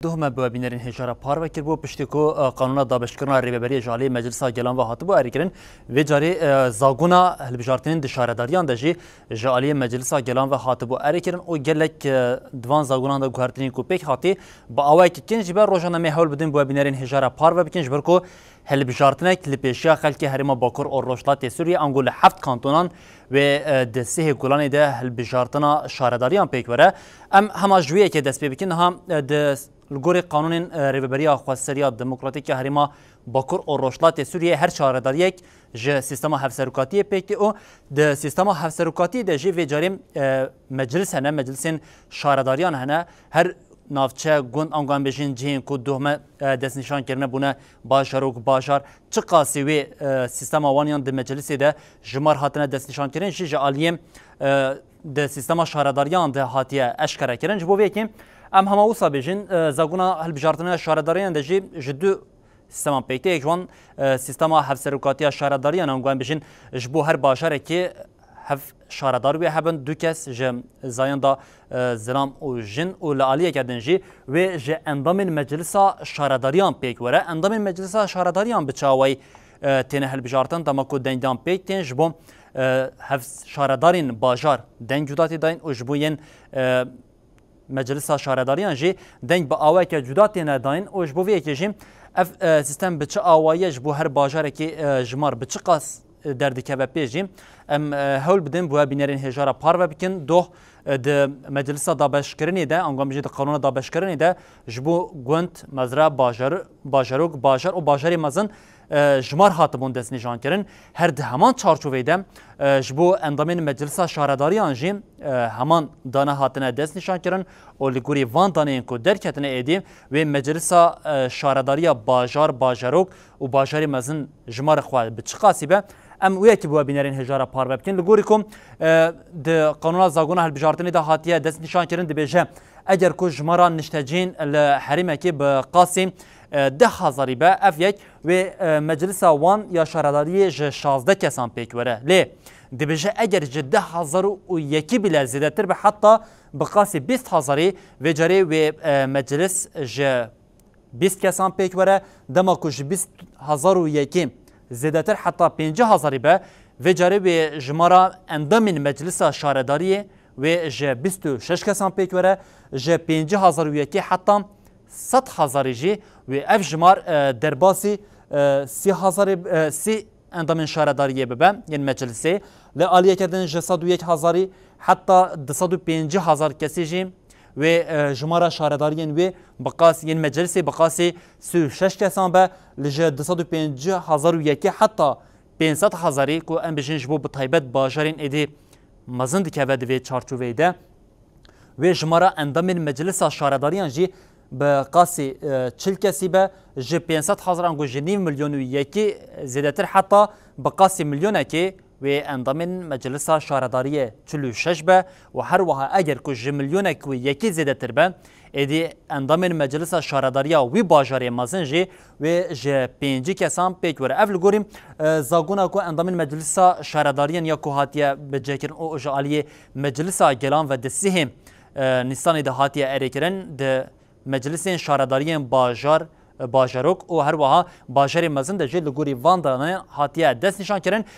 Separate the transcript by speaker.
Speaker 1: دوهم بوابینرین هجار پار و کرد بو پشتی کو قانون دابشکرنا ریبری جالی مجلس گلان و هاتبو اریکرین و جاری زاگونا هلبجارتین دشارداریان دجی جالی مجلس گلان و هاتبو اریکرین او گلک دوان زاگونا دا گوهرتین کو پیک هاتی با اوای که کنج بر روزانه مهول بدین بوابینرین هجار پار و بکنج برکو هلبجارتنک لپیشیا خلکی هریما باکور اور روشلات سوریه انگول 7 کانتونان و دسته گلانی ده هلبجارتنا شارداریان پیک وره ام هما جویه که دست بکن هم الگوری قانون ریبری خواستری دموکراتیک هریما باکور اور روشلات سوریه هر شارداری یک ج سیستم هفسروکاتی پیک او د سیستم هفسروکاتی ده جی و جاریم مجلس هنه مجلسین شارداریان هنه هر نافچه گوند آنگان بجین جین کو دومه دست نشان کردن بونه باشار و باشار چه قاسی و سیستم آوانیان د مجلسی ده جمار هاتنه دست نشان کردن جی جالیم د سیستم شارداریان ده هاتیه اشکره کردن جبو ویکیم ام همه اوسا بجین زاگونا هلبجارتنه شارداریان ده جی جدو سیستم پیکته یک جوان سیستم هفسروکاتی شارداریان آنگان بجین جبو هر باشاره که هف شاردار و هبن دو کس جم زایان دا زلام و جن و لعالیه کردن جی و ج اندام مجلس شارداریان پیک وره اندام مجلس شارداریان بچاوی تنه هلبجارتن دماکو دنگدان پیک تن جبو هف شاردارین باجار دنگ جداتی داین و جبوین مجلس شارداریان جی دنگ با آوای که جداتی نداین و جبو وی که جیم اف سیستم بچه آوایه جبو هر باجاره که جمار بچه قاس دردی که بپیجیم ام هول بدیم بوا بینرین هجار پار و بکن دو د مجلس دابشکرنی ده انگام بجید قانون دابشکرنی ده جبو گوند مزرعه باجاروک باجار و باجاری مزن جمار هاتبون دست نشان کردن هر ده همان چارچوبه ده جبو اندامین مجلس شارداریان جیم همان دانه هاتنه دست نشان کردن و لگوری وان دانه اینکو درکتنه ایدیم و مجلس شارداری باجاروک و باجاری مزن جمار خواه بچقاسی به ام ویکی بوا بینرین هجار پار بکن لگوریکم د قانون زاگونا هلبجارتنی ده هاتیه دست نشان کردن دبیجه اگر کو جمارا نشتجین لحریمه که بقاسم 10,000 به اف یک و مجلس وان یا شارداری 16 کسان پیک وره لی دبیجه اگر 10,001 بلا زیادتر به حتی بقاسی 20,000 و جاری و مجلس 20 کسان پیک وره دما کش 20,001 زیادتر حتی 50,000 به و جاری و جمارا اندامین مجلس شارداری و 26 کسان پیک وره 50,001 حتی 100,000 جی و اف جمار درباسی 30 اندامین شارداریه ببن یعنی مجلسی لعالیه کردن 101,000 حتی 250,000 کسی جی و جمار شارداریین و بقاسی یعنی مجلسی بقاسی 36 کسان به لجه 250,001 حتی 500,000 که ام بجین جبو بطایبت باجارین ایدی مزند که ود و چارچوبه ده و جمار اندامین مجلس شارداریان جی بقاسی 40 کسی به ج 500,000 انگو ج 9 میلیون و یکی زیادتر حتی بقاسی میلیونه که و اندامین مجلس شارداری 46 به و هر وها اگر که ج میلیونه و یکی زیادتر به ایدی اندامین مجلس شارداری وی باجاری مازن جی و ج 5 کسان پیک وره اول گوریم زاگونا کو اندامین مجلس شارداریان یا کوهاتیه بجکرن او جالی مجلس گلان و دسیهم نیسان ده هاتیه اریکرن ده مجلسین شارداریان باجاروک و هر وها باجاری مزن ده جل گوری وان دانه هاتیه دست نشان کردن